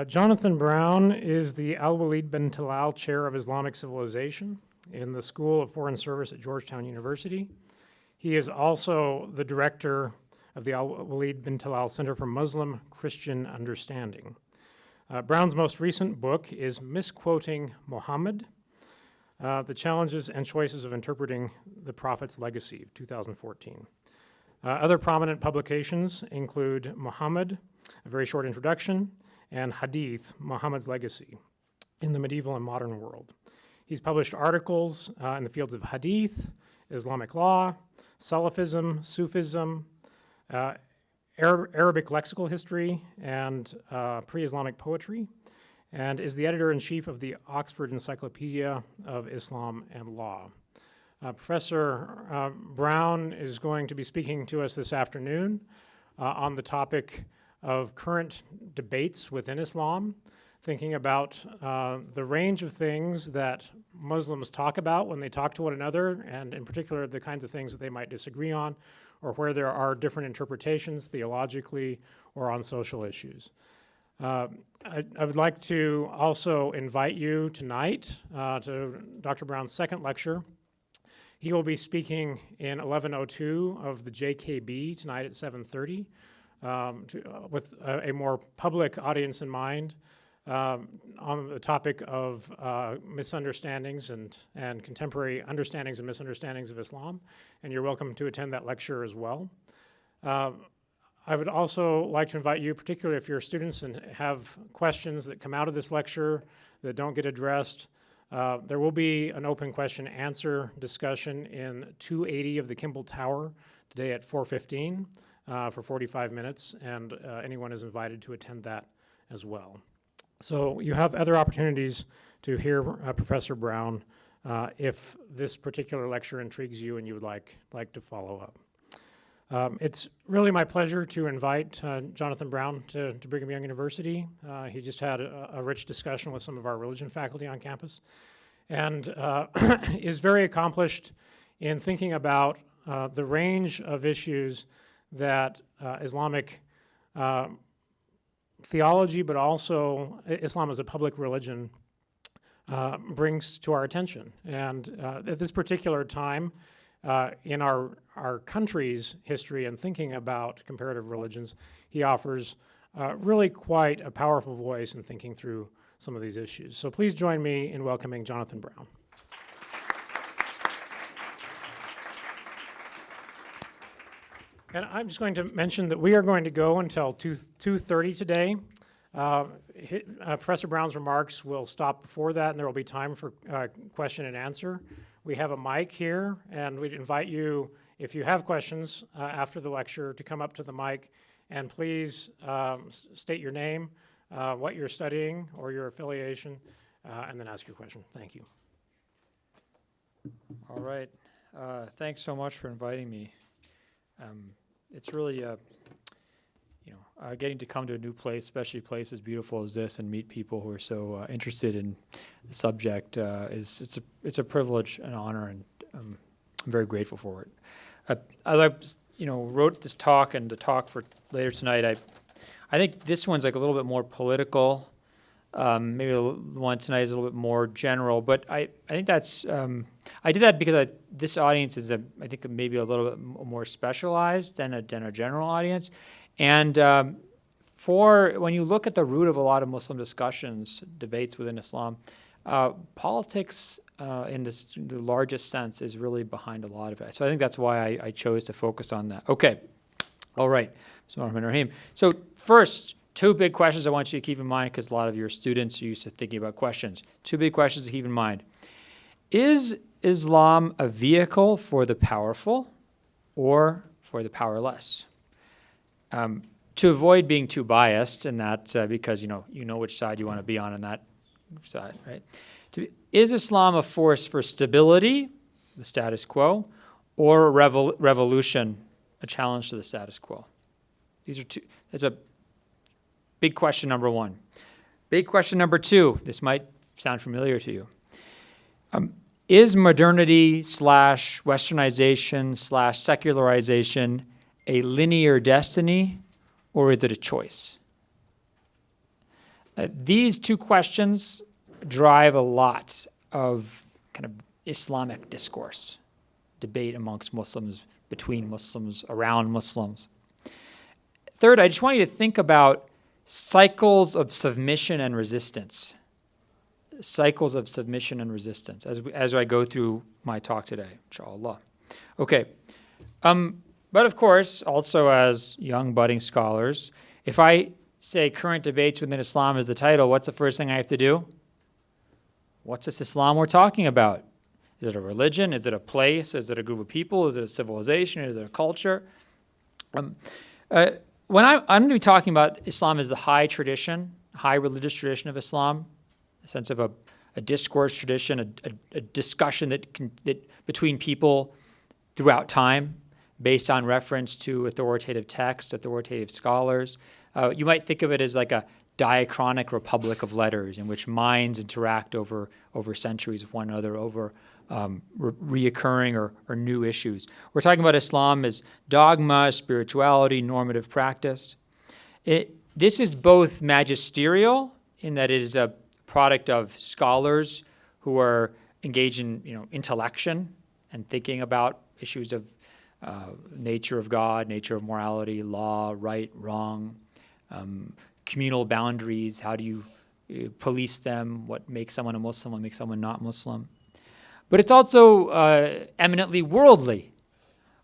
Jonathan Brown is the Alwaleed bin Talal Chair of Islamic Civilization in the School of Foreign Service at Georgetown University. He is also the director of the Alwaleed bin Talal Center for Muslim Christian Understanding. Brown's most recent book is Misquoting Muhammad, The Challenges and Choices of Interpreting the Prophet's Legacy, of 2014. Other prominent publications include Muhammad, A Very Short Introduction, and Hadith, Muhammad's Legacy in the Medieval and Modern World. He's published articles in the fields of Hadith, Islamic law, Salafism, Sufism, Arabic lexical history, and pre-Islamic poetry, and is the editor-in-chief of the Oxford Encyclopedia of Islam and Law. Professor Brown is going to be speaking to us this afternoon on the topic of current debates within Islam, thinking about the range of things that Muslims talk about when they talk to one another, and in particular the kinds of things that they might disagree on, or where there are different interpretations theologically or on social issues. I would like to also invite you tonight to Dr. Brown's second lecture. He will be speaking in 1102 of the JKB tonight at 7:30. With a more public audience in mind on the topic of misunderstandings and contemporary understandings and misunderstandings of Islam, and you're welcome to attend that lecture as well. I would also like to invite you, particularly if you're students and have questions that come out of this lecture that don't get addressed, there will be an open question answer discussion in 280 of the Kimball Tower today at 4:15. For 45 minutes, and anyone is invited to attend that as well. So you have other opportunities to hear Professor Brown if this particular lecture intrigues you and you would like to follow up. It's really my pleasure to invite Jonathan Brown to Brigham Young University. He just had a rich discussion with some of our religion faculty on campus, and is very accomplished in thinking about the range of issues that Islamic theology, but also Islam as a public religion, brings to our attention. And at this particular time in our country's history and thinking about comparative religions, he offers really quite a powerful voice in thinking through some of these issues. So please join me in welcoming Jonathan Brown. And I'm just going to mention that we are going to go until 2:30 today. Professor Brown's remarks will stop before that, and there will be time for question and answer. We have a mic here, and we'd invite you, if you have questions after the lecture, to come up to the mic, and please state your name, what you're studying, or your affiliation, and then ask your question. Thank you. All right. Thanks so much for inviting me. It's really, getting to come to a new place, especially a place as beautiful as this, and meet people who are so interested in the subject. It's a privilege and honor, and I'm very grateful for it. I wrote this talk, and the talk for later tonight. I think this one's like a little bit more political. Maybe the one tonight is a little bit more general, but I think that's, I did that because this audience is, I think, maybe a little bit more specialized than a general audience. And when you look at the root of a lot of Muslim discussions, debates within Islam, politics in the largest sense is really behind a lot of it. So I think that's why I chose to focus on that. Okay. All right. So first, two big questions I want you to keep in mind, because a lot of your students are used to thinking about questions. Two big questions to keep in mind. Is Islam a vehicle for the powerful or for the powerless? To avoid being too biased in that, because you know which side you want to be on that side, right? Is Islam a force for stability, the status quo, or a revolution, a challenge to the status quo? These are two. That's a big question number one. Big question number two, this might sound familiar to you. Is modernity / westernization / secularization a linear destiny, or is it a choice? These two questions drive a lot of kind of Islamic discourse, debate amongst Muslims, between Muslims, around Muslims. Third, I just want you to think about cycles of submission and resistance. Cycles of submission and resistance as I go through my talk today, inshallah. Okay. But of course, also as young budding scholars, if I say current debates within Islam is the title, what's the first thing I have to do? What's this Islam we're talking about? Is it a religion? Is it a place? Is it a group of people? Is it a civilization? Is it a culture? When I'm going to be talking about Islam as the high tradition, high religious tradition of Islam, a sense of a discourse tradition, a discussion that between people throughout time, based on reference to authoritative texts, authoritative scholars. You might think of it as like a diachronic republic of letters in which minds interact over centuries with one another, over reoccurring or new issues. We're talking about Islam as dogma, spirituality, normative practice. This is both magisterial in that it is a product of scholars who are engaged in intellection and thinking about issues of nature of God, nature of morality, law, right, wrong, communal boundaries, how do you police them, what makes someone a Muslim, what makes someone not Muslim. But it's also eminently worldly.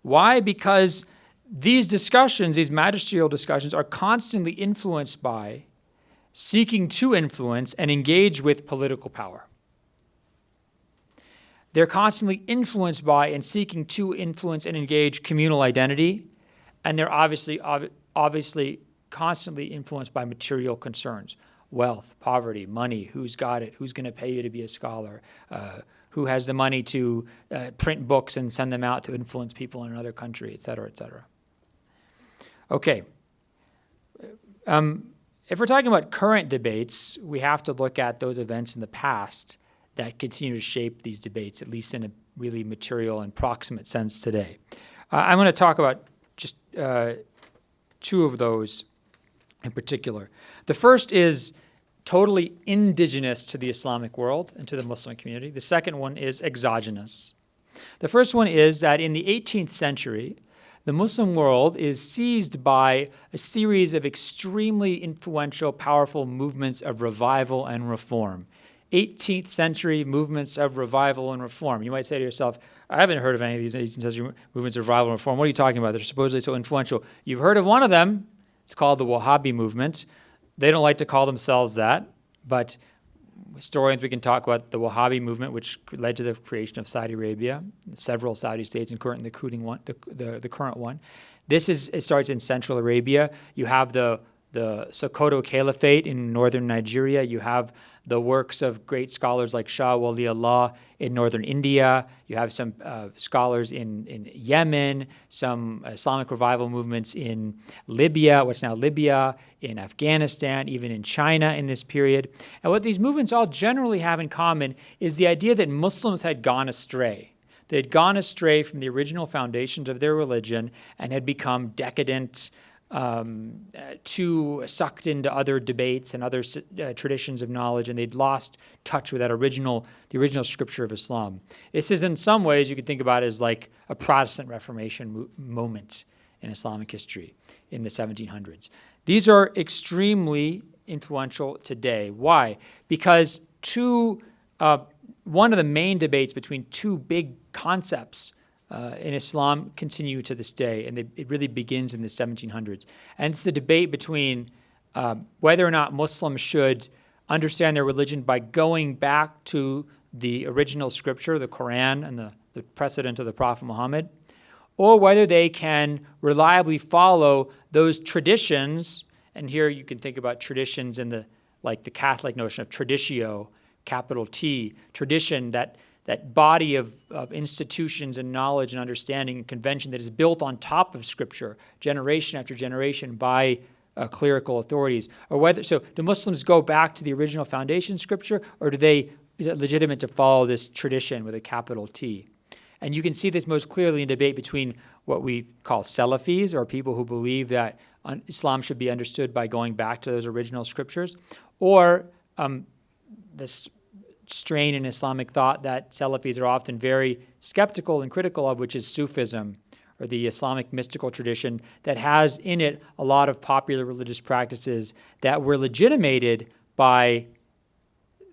Why? Because these discussions, these magisterial discussions, are constantly influenced by, seeking to influence and engage with political power. They're constantly influenced by and seeking to influence and engage communal identity, and they're obviously constantly influenced by material concerns: wealth, poverty, money, who's got it, who's going to pay you to be a scholar, who has the money to print books and send them out to influence people in another country, et cetera, et cetera. Okay. If we're talking about current debates, we have to look at those events in the past that continue to shape these debates, at least in a really material and proximate sense today. I'm going to talk about just two of those in particular. The first is totally indigenous to the Islamic world and to the Muslim community. The second one is exogenous. The first one is that in the 18th century, the Muslim world is seized by a series of extremely influential, powerful movements of revival and reform. 18th century movements of revival and reform. You might say to yourself, I haven't heard of any of these 18th century movements of revival and reform. What are you talking about? They're supposedly so influential. You've heard of one of them. It's called the Wahhabi movement. They don't like to call themselves that, but historians, we can talk about the Wahhabi movement, which led to the creation of Saudi Arabia, several Saudi states, including the current one. It starts in Central Arabia. You have the Sokoto Caliphate in northern Nigeria. You have the works of great scholars like Shah Wali Allah in northern India. You have some scholars in Yemen, some Islamic revival movements in Libya, what's now Libya, in Afghanistan, even in China in this period. And what these movements all generally have in common is the idea that Muslims had gone astray. They had gone astray from the original foundations of their religion and had become decadent, too sucked into other debates and other traditions of knowledge, and they'd lost touch with the original scripture of Islam. This is, in some ways, you could think about it as like a Protestant Reformation moment in Islamic history in the 1700s. These are extremely influential today. Why? Because one of the main debates between two big concepts in Islam continue to this day, and it really begins in the 1700s. And it's the debate between whether or not Muslims should understand their religion by going back to the original scripture, the Quran, and the precedent of the Prophet Muhammad, or whether they can reliably follow those traditions. And here you can think about traditions in the Catholic notion of traditio, capital T, tradition, that body of institutions and knowledge and understanding and convention that is built on top of Scripture, generation after generation, by clerical authorities. So do Muslims go back to the original foundation Scripture, or is it legitimate to follow this tradition with a capital T? And you can see this most clearly in debate between what we call Salafis, or people who believe that Islam should be understood by going back to those original scriptures, or this strain in Islamic thought that Salafis are often very skeptical and critical of, which is Sufism, or the Islamic mystical tradition that has in it a lot of popular religious practices that were legitimated by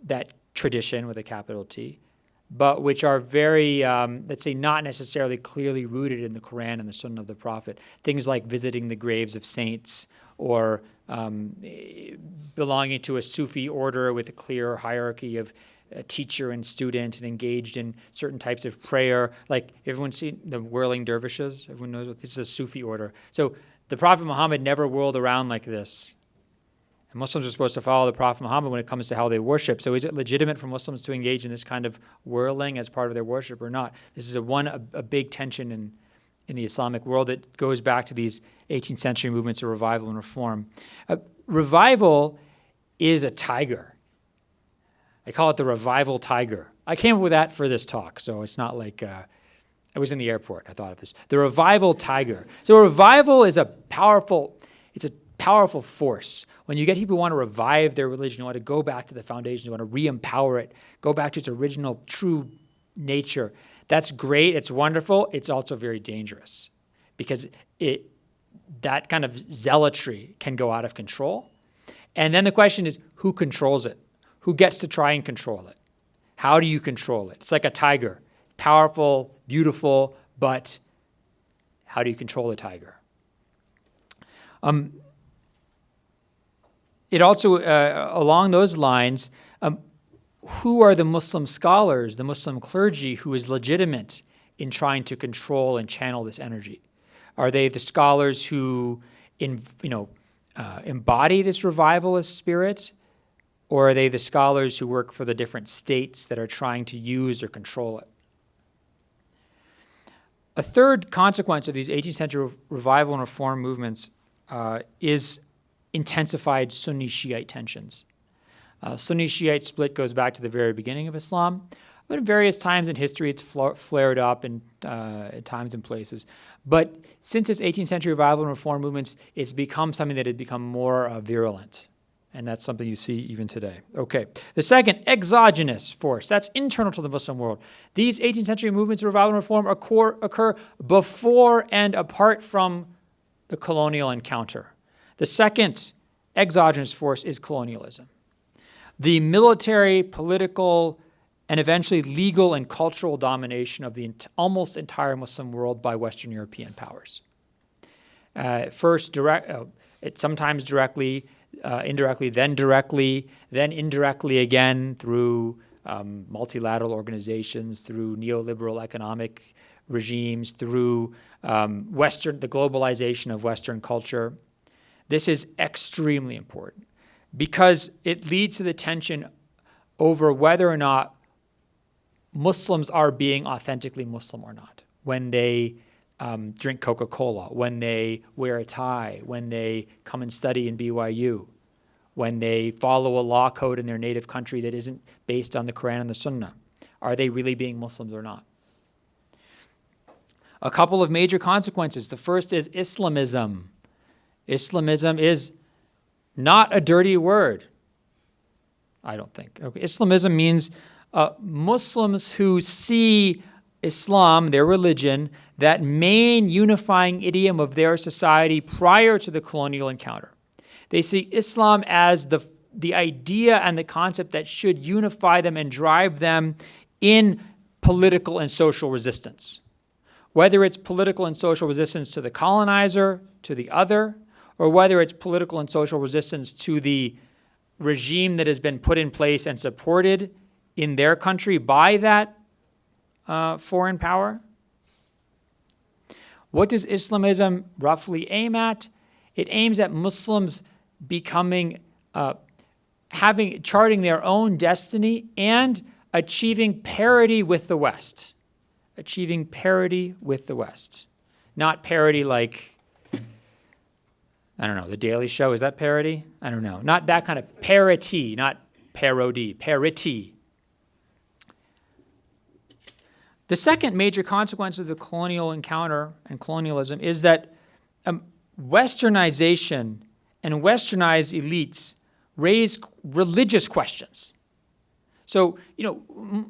that tradition with a capital T, but which are very, let's say, not necessarily clearly rooted in the Quran and the Sunnah of the Prophet. Things like visiting the graves of saints, or belonging to a Sufi order with a clear hierarchy of teacher and student, and engaged in certain types of prayer. Like, everyone's seen the whirling dervishes? Everyone knows what this is, a Sufi order. So the Prophet Muhammad never whirled around like this. And Muslims are supposed to follow the Prophet Muhammad when it comes to how they worship. So is it legitimate for Muslims to engage in this kind of whirling as part of their worship or not? This is a big tension in the Islamic world that goes back to these 18th century movements of revival and reform. Revival is a tiger. I call it the revival tiger. I came up with that for this talk, so it's not like I was in the airport. I thought of this. The revival tiger. So revival is a powerful force. When you get people who want to revive their religion, who want to go back to the foundation, who want to re-empower it, go back to its original true nature, that's great. It's wonderful. It's also very dangerous because that kind of zealotry can go out of control. And then the question is, who controls it? Who gets to try and control it? How do you control it? It's like a tiger. Powerful, beautiful, but how do you control a tiger? It also, along those lines, who are the Muslim scholars, the Muslim clergy who is legitimate in trying to control and channel this energy? Are they the scholars who embody this revivalist spirit? Or are they the scholars who work for the different states that are trying to use or control it? A third consequence of these 18th century revival and reform movements is intensified Sunni-Shiite tensions. Sunni-Shiite split goes back to the very beginning of Islam, but at various times in history it's flared up in times and places. But since this 18th century revival and reform movements, it's become something that had become more virulent. And that's something you see even today. Okay. The second, exogenous force. That's internal to the Muslim world. These 18th century movements of revival and reform occur before and apart from the colonial encounter. The second exogenous force is colonialism. The military, political, and eventually legal and cultural domination of the almost entire Muslim world by Western European powers. First, sometimes directly, indirectly, then directly, then indirectly again through multilateral organizations, through neoliberal economic regimes, through the globalization of Western culture. This is extremely important because it leads to the tension over whether or not Muslims are being authentically Muslim or not. When they drink Coca-Cola, when they wear a tie, when they come and study in BYU, when they follow a law code in their native country that isn't based on the Quran and the Sunnah. Are they really being Muslims or not? A couple of major consequences. The first is Islamism. Islamism is not a dirty word, I don't think. Okay. Islamism means Muslims who see Islam, their religion, that main unifying idiom of their society prior to the colonial encounter. They see Islam as the idea and the concept that should unify them and drive them in political and social resistance. Whether it's political and social resistance to the colonizer, to the other, or whether it's political and social resistance to the regime that has been put in place and supported in their country by that foreign power. What does Islamism roughly aim at? It aims at Muslims becoming, charting their own destiny and achieving parity with the West. Achieving parity with the West. Not parity like, I don't know, The Daily Show, is that parody? I don't know. Not that kind of parity, not parody, parity. The second major consequence of the colonial encounter and colonialism is that Westernization and westernized elites raise religious questions. So,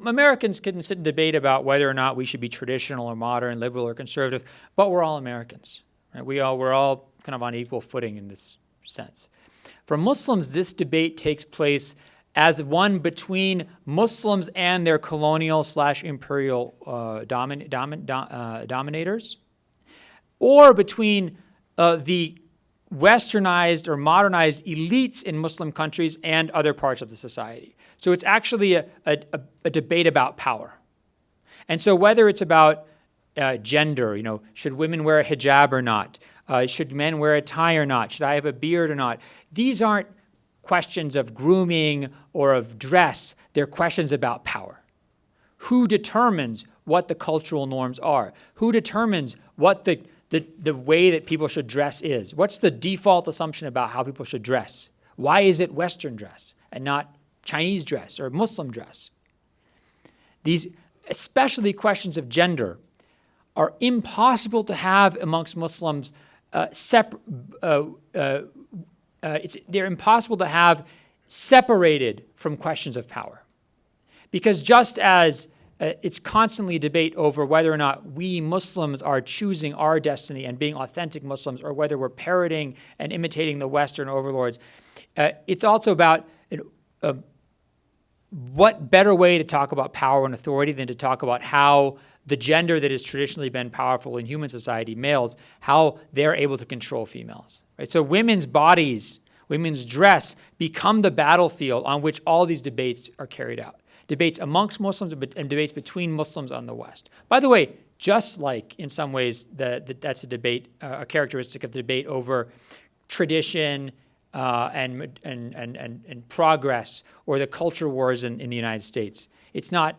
Americans can sit and debate about whether or not we should be traditional or modern, liberal or conservative, but we're all Americans. Right? We're all kind of on equal footing in this sense. For Muslims, this debate takes place as one between Muslims and their colonial/imperial dominators, or between the westernized or modernized elites in Muslim countries and other parts of the society. So it's actually a debate about power. And so whether it's about gender, should women wear a hijab or not? Should men wear a tie or not? Should I have a beard or not? These aren't questions of grooming or of dress. They're questions about power. Who determines what the cultural norms are? Who determines what the way that people should dress is? What's the default assumption about how people should dress? Why is it Western dress and not Chinese dress or Muslim dress? These, especially questions of gender, are impossible to have amongst Muslims. They're impossible to have separated from questions of power. Because just as it's constantly a debate over whether or not we Muslims are choosing our destiny and being authentic Muslims, or whether we're parroting and imitating the Western overlords, it's also about what better way to talk about power and authority than to talk about how the gender that has traditionally been powerful in human society, males, how they're able to control females. Right? So women's bodies, women's dress become the battlefield on which all these debates are carried out. Debates amongst Muslims and debates between Muslims on the West. By the way, just like in some ways that's a debate, a characteristic of the debate over tradition and progress, or the culture wars in the United States. It's not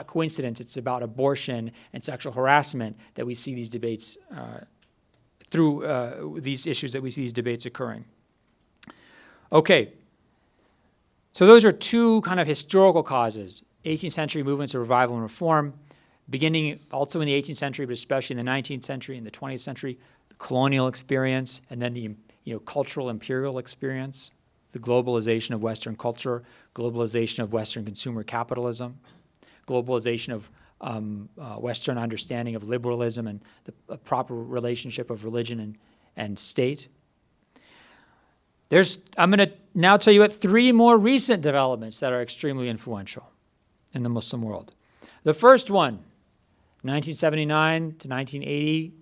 coincidence. It's about abortion and sexual harassment that we see these debates through these issues that we see these debates occurring. Okay. So those are two kind of historical causes, 18th century movements of revival and reform, beginning also in the 18th century, but especially in the 19th century and the 20th century, the colonial experience, and then the cultural imperial experience, the globalization of Western culture, globalization of Western consumer capitalism, globalization of Western understanding of liberalism and the proper relationship of religion and state. I'm going to now tell you about three more recent developments that are extremely influential in the Muslim world. The first one, 1979 to 1980,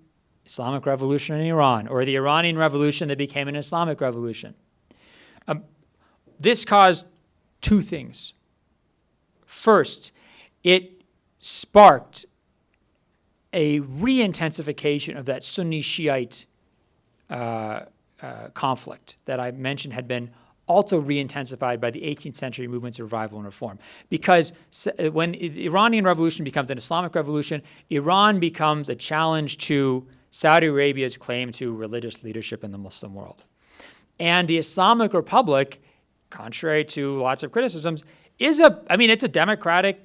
Islamic Revolution in Iran, or the Iranian Revolution that became an Islamic Revolution. This caused two things. First, it sparked a re-intensification of that Sunni-Shiite conflict that I mentioned had been also re-intensified by the 18th century movements of revival and reform. Because when the Iranian Revolution becomes an Islamic revolution, Iran becomes a challenge to Saudi Arabia's claim to religious leadership in the Muslim world. And the Islamic Republic, contrary to lots of criticisms, it's a democratic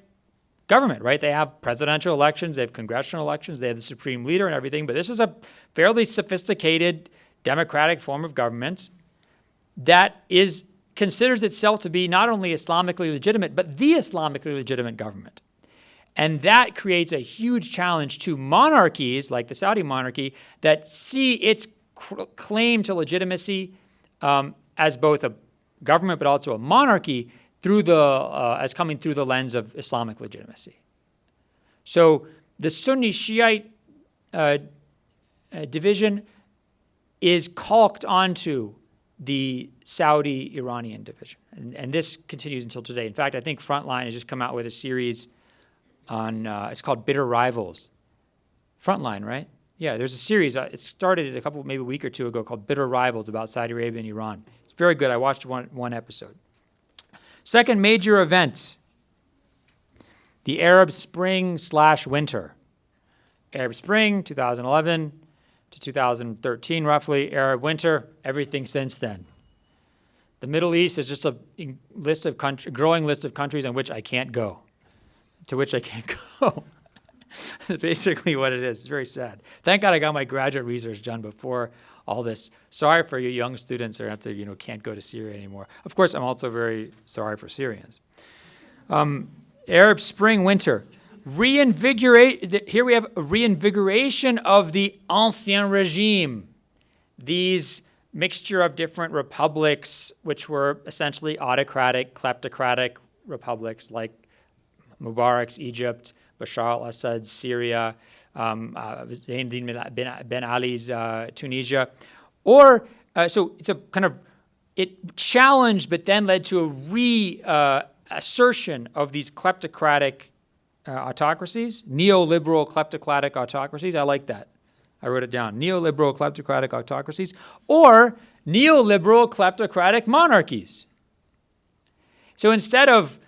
government, right? They have presidential elections, they have congressional elections, they have the supreme leader and everything, but this is a fairly sophisticated democratic form of government that considers itself to be not only Islamically legitimate, but the Islamically legitimate government. And that creates a huge challenge to monarchies like the Saudi monarchy that see its claim to legitimacy as both a government but also a monarchy as coming through the lens of Islamic legitimacy. So the Sunni Shiite division is caulked onto the Saudi-Iranian division. And this continues until today. In fact, I think Frontline has just come out with a series on, it's called Bitter Rivals. Frontline, right? Yeah, there's a series. It started maybe a week or two ago called Bitter Rivals about Saudi Arabia and Iran. It's very good. I watched one episode. Second major event, the Arab Spring/winter. Arab Spring, 2011 to 2013 roughly, Arab winter, everything since then. The Middle East is just a growing list of countries to which I can't go. That's basically what it is. It's very sad. Thank God I got my graduate research done before all this. Sorry for you young students who have to, can't go to Syria anymore. Of course, I'm also very sorry for Syrians. Arab Spring, winter. Here we have a reinvigoration of the Ancien Regime. These mixture of different republics, which were essentially autocratic, kleptocratic republics like Mubarak's Egypt, Bashar al-Assad's Syria, Zainuddin bin Ali's Tunisia. So it's a kind of, it challenged but then led to a reassertion of these kleptocratic autocracies, neoliberal kleptocratic autocracies. I like that. I wrote it down. Neoliberal kleptocratic autocracies or neoliberal kleptocratic monarchies. So instead of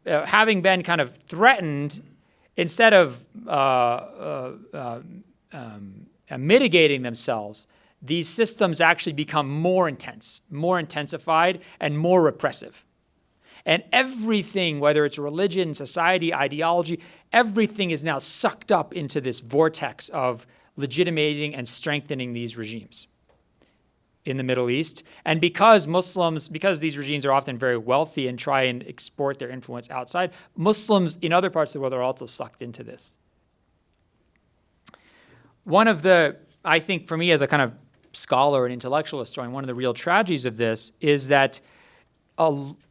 having been kind of threatened, instead of mitigating themselves, these systems actually become more intense, more intensified, and more repressive. And everything, whether it's religion, society, ideology, everything is now sucked up into this vortex of legitimating and strengthening these regimes in the Middle East. And because these regimes are often very wealthy and try and export their influence outside, Muslims in other parts of the world are also sucked into this. One of the, I think for me as a kind of scholar and intellectual historian, one of the real tragedies of this is that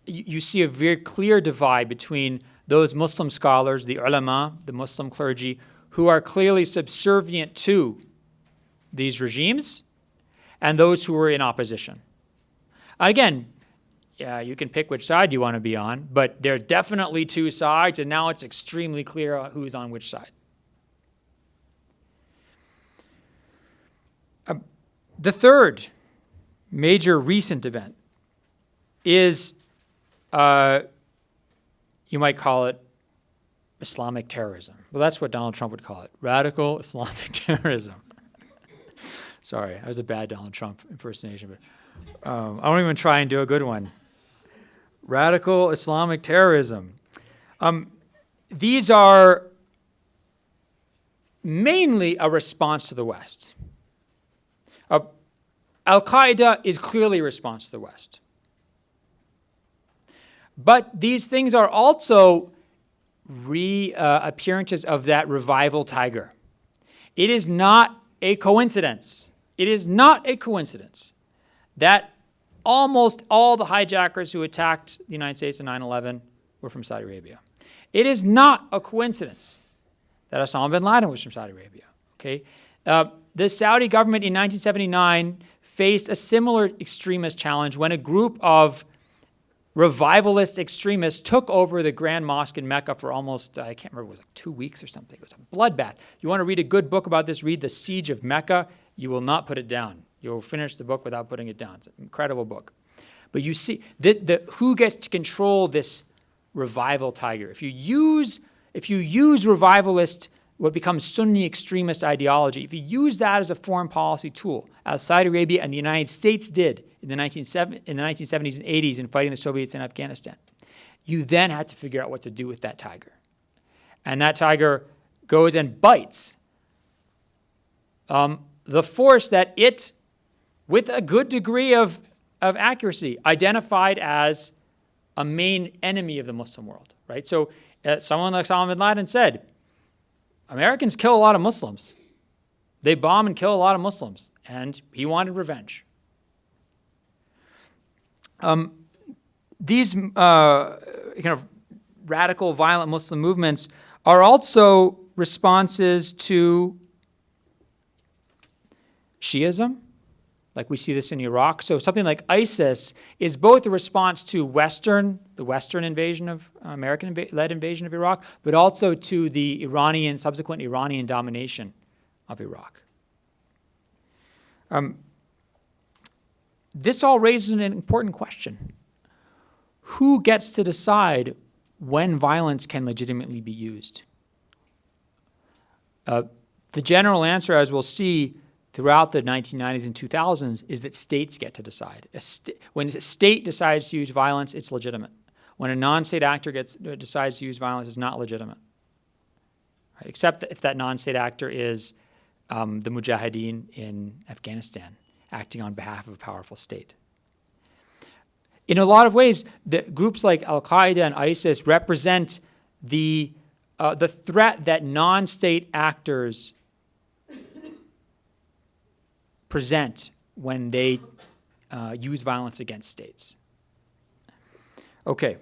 you see a very clear divide between those Muslim scholars, the ulama, the Muslim clergy, who are clearly subservient to these regimes, and those who are in opposition. Again, you can pick which side you want to be on, but there are definitely two sides, and now it's extremely clear who's on which side. The third major recent event is, you might call it Islamic terrorism. Well, that's what Donald Trump would call it, radical Islamic terrorism. Sorry, that was a bad Donald Trump impersonation, but I won't even try and do a good one. Radical Islamic terrorism. These are mainly a response to the West. Al-Qaeda is clearly a response to the West. But these things are also reappearances of that revival tiger. It is not a coincidence. It is not a coincidence that almost all the hijackers who attacked the United States in 9/11 were from Saudi Arabia. It is not a coincidence that Osama bin Laden was from Saudi Arabia. Okay, the Saudi government in 1979 faced a similar extremist challenge when a group of revivalist extremists took over the Grand Mosque in Mecca for almost, I can't remember, it was like 2 weeks or something. It was a bloodbath. You want to read a good book about this, read The Siege of Mecca. You will not put it down. You'll finish the book without putting it down. It's an incredible book. But you see, who gets to control this revival tiger? If you use revivalist, what becomes Sunni extremist ideology, if you use that as a foreign policy tool, as Saudi Arabia and the United States did in the 1970s and 80s in fighting the Soviets in Afghanistan, you then have to figure out what to do with that tiger. And that tiger goes and bites the force that it, with a good degree of accuracy, identified as a main enemy of the Muslim world, right? So someone like Osama bin Laden said, Americans kill a lot of Muslims. They bomb and kill a lot of Muslims, and he wanted revenge. These kind of radical, violent Muslim movements are also responses to Shiism, like we see this in Iraq. So something like ISIS is both a response to the Western invasion of American-led invasion of Iraq, but also to the subsequent Iranian domination of Iraq. This all raises an important question. Who gets to decide when violence can legitimately be used? The general answer, as we'll see throughout the 1990s and 2000s, is that states get to decide. When a state decides to use violence, it's legitimate. When a non-state actor decides to use violence, it's not legitimate. right? Except if that non-state actor is the Mujahideen in Afghanistan, acting on behalf of a powerful state. In a lot of ways, the groups like Al-Qaeda and ISIS represent the threat that non-state actors present when they use violence against states. Okay,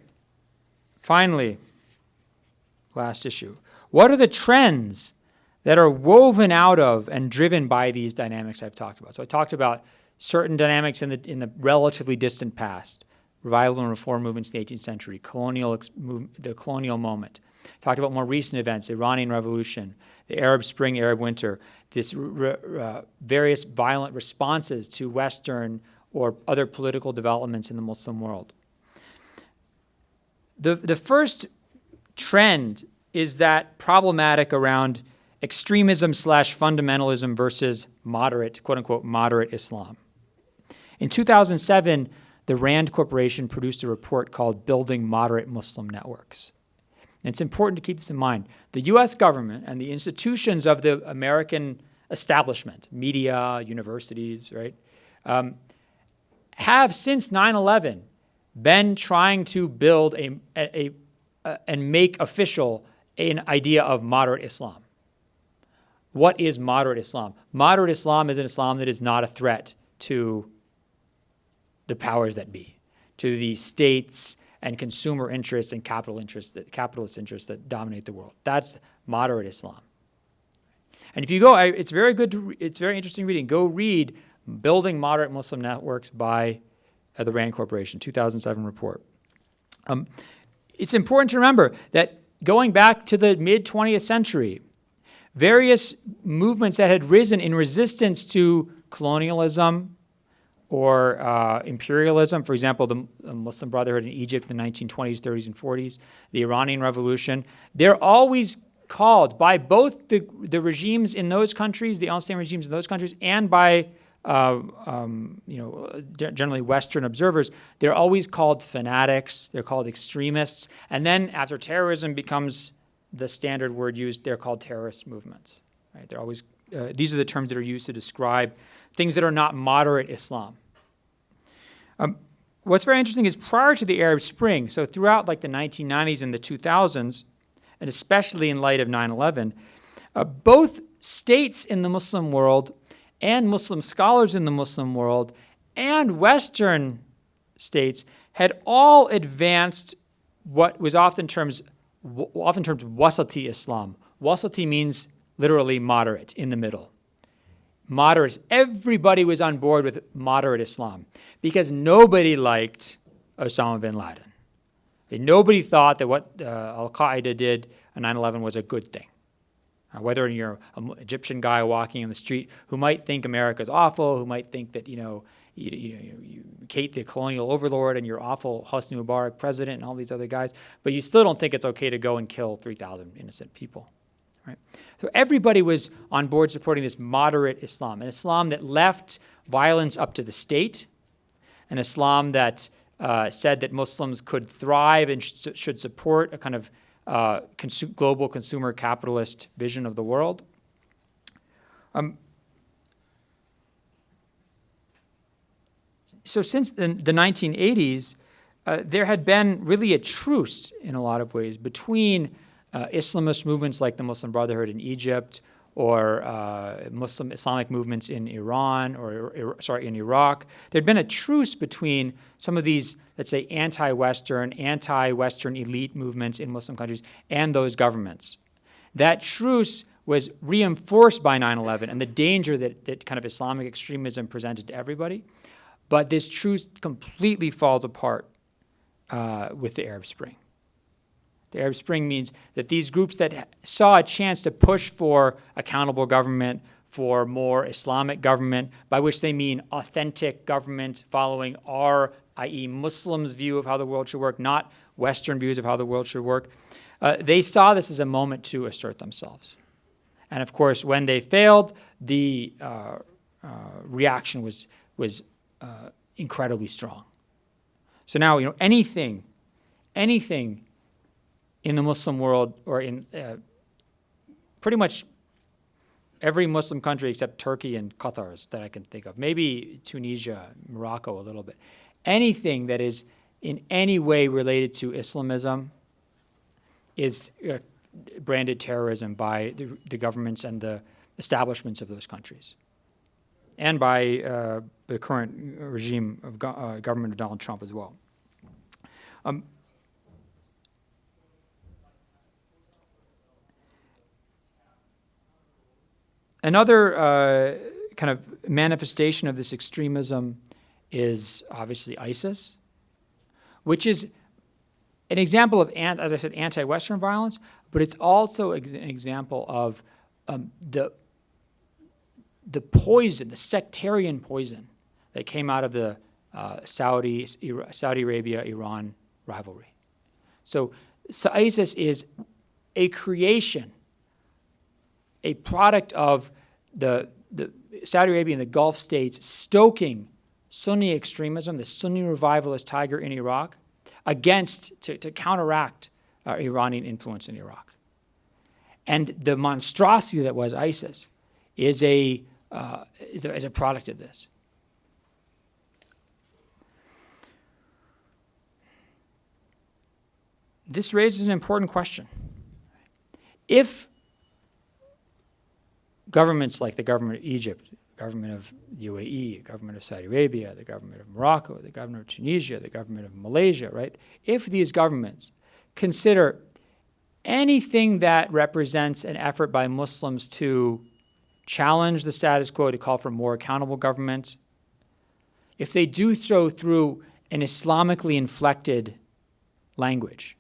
finally, last issue. What are the trends that are woven out of and driven by these dynamics I've talked about? So I talked about certain dynamics in the relatively distant past, revival and reform movements in the 18th century, the colonial moment. Talked about more recent events, the Iranian Revolution, the Arab Spring, Arab Winter, this various violent responses to Western or other political developments in the Muslim world. The first trend is that problematic around extremism / fundamentalism versus moderate, quote unquote, moderate Islam. In 2007, the RAND Corporation produced a report called Building Moderate Muslim Networks. And it's important to keep this in mind. The U.S. government and the institutions of the American establishment, media, universities, right, have since 9/11 been trying to build and make official an idea of moderate Islam. What is moderate Islam? Moderate Islam is an Islam that is not a threat to the powers that be, to the states and consumer interests and capitalist interests that dominate the world. That's moderate Islam. And if you go, it's very interesting reading. Go read Building Moderate Muslim Networks by the RAND Corporation, 2007 report. It's important to remember that going back to the mid-20th century, various movements that had risen in resistance to colonialism or imperialism, for example, the Muslim Brotherhood in Egypt in the 1920s, 30s, and 40s, the Iranian Revolution, they're always called by both the regimes in those countries, the Al-Islam regimes in those countries, and by generally Western observers, they're always called fanatics, they're called extremists, and then after terrorism becomes the standard word used, they're called terrorist movements. Right? They're always these are the terms that are used to describe things that are not moderate Islam. What's very interesting is prior to the Arab Spring, so throughout like the 1990s and the 2000s, and especially in light of 9/11, both states in the Muslim world and Muslim scholars in the Muslim world and Western states had all advanced what was often termed wasati Islam. Wasati means literally moderate, in the middle. Moderate. Everybody was on board with moderate Islam because nobody liked Osama bin Laden. And nobody thought that what Al-Qaeda did on 9/11 was a good thing. Whether you're an Egyptian guy walking in the street who might think America's awful, who might think that you hate the colonial overlord and you're awful Hosni Mubarak president and all these other guys, but you still don't think it's okay to go and kill 3,000 innocent people. Right? So everybody was on board supporting this moderate Islam, an Islam that left violence up to the state, an Islam that said that Muslims could thrive and should support a kind of global consumer capitalist vision of the world. So since the 1980s, there had been really a truce in a lot of ways between Islamist movements like the Muslim Brotherhood in Egypt or Muslim Islamic movements in Iran in Iraq. There'd been a truce between some of these, let's say, anti-Western elite movements in Muslim countries and those governments. That truce was reinforced by 9/11 and the danger that kind of Islamic extremism presented to everybody. But this truce completely falls apart with the Arab Spring. The Arab Spring means that these groups that saw a chance to push for accountable government, for more Islamic government, by which they mean authentic government following our, i.e. Muslims' view of how the world should work, not Western views of how the world should work, they saw this as a moment to assert themselves. And of course, when they failed, the reaction was incredibly strong. So now, anything in the Muslim world or in pretty much every Muslim country except Turkey and Qatar that I can think of. Maybe Tunisia, Morocco a little bit. Anything that is in any way related to Islamism is branded terrorism by the governments and the establishments of those countries, and by the current regime of government of Donald Trump as well. Another kind of manifestation of this extremism is obviously ISIS, which is an example of, as I said, anti-Western violence, but it's also an example of the poison, the sectarian poison that came out of the Saudi Arabia-Iran rivalry. So ISIS is a creation, a product of the Saudi Arabia and the Gulf states stoking Sunni extremism, the Sunni revivalist tiger in Iraq, to counteract Iranian influence in Iraq. And the monstrosity that was ISIS is a product of this. This raises an important question. If governments like the government of Egypt, the government of UAE, the government of Saudi Arabia, the government of Morocco, the government of Tunisia, the government of Malaysia, right? If these governments consider anything that represents an effort by Muslims to challenge the status quo, to call for more accountable government, if they do so through an Islamically inflected language,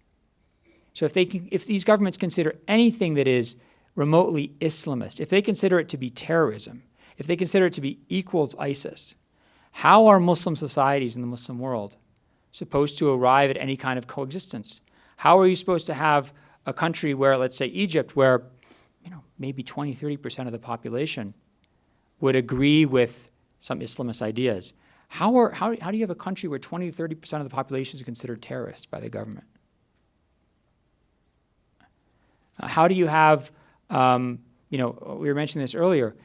so if these governments consider anything that is remotely Islamist, if they consider it to be terrorism, if they consider it to be equals ISIS, how are Muslim societies in the Muslim world supposed to arrive at any kind of coexistence? How are you supposed to have a country where, let's say Egypt, where maybe 20, 30% of the population would agree with some Islamist ideas? How do you have a country where 20 to 30% of the population is considered terrorists by the government? How do you have, we were mentioning this earlier,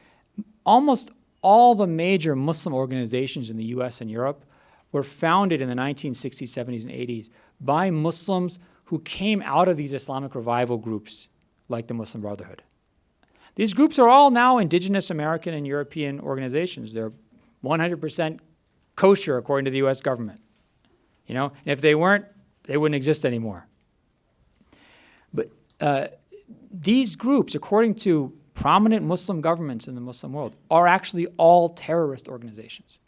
almost all the major Muslim organizations in the US and Europe were founded in the 1960s, 70s, and 80s by Muslims who came out of these Islamic revival groups like the Muslim Brotherhood. These groups are all now indigenous American and European organizations. They're 100% kosher according to the US government. And if they weren't, they wouldn't exist anymore. But these groups, according to prominent Muslim governments in the Muslim world, are actually all terrorist organizations.